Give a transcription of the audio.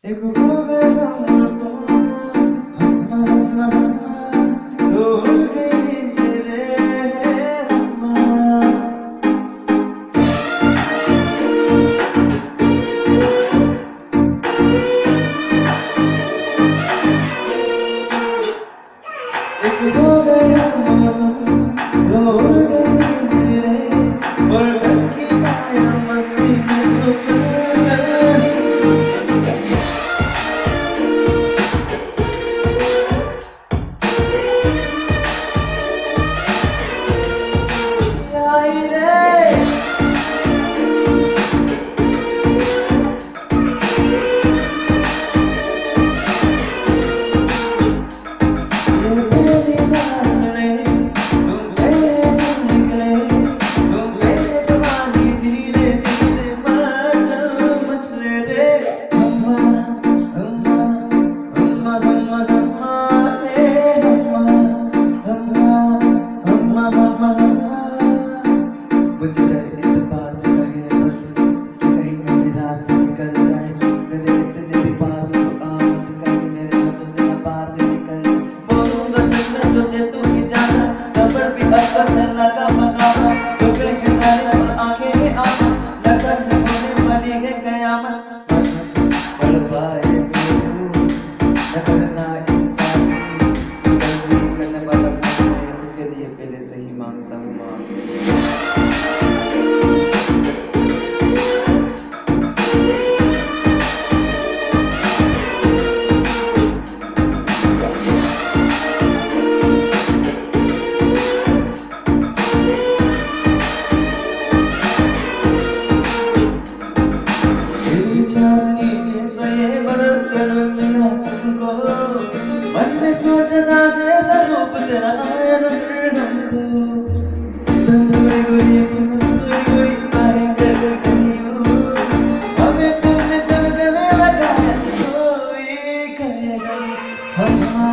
एक हो गया तुम अम्मा अम्मा अम्मा उड़ गई तेरे अम्मा। एक हो गया तुम उड़ गई तेरे और घर की माया मस्ती में तुम आई रे। मुझे डर इस बात का है बस कि कहीं कहीं रात निकल जाए, मेरे इतने भी पास तो आमद कहीं मेरे हाथों से न बात निकल जाए। बोलूंगा सच में जो दे तू इजाजत, सबर भी अगर मैं लगा पकावा, सुबह के सारे और आंखें के आंखें लगा है होने वाली है कयामत। पढ़ पाए से तू न करना इंसानी, गलती करने वाला मैं उसके लिए पहले से ही मांगता हूँ माफ। चांदनी जैसा ये बदल कर मिला तुमको, मन में सोचता जैसा रूप तेरा आया नजर हमको। सुन गोरी गोरी सुन गोरी गोरी काहे कर गई हो, हमें तुमने जब गले लगाया तो कोई कहेगा अम्मा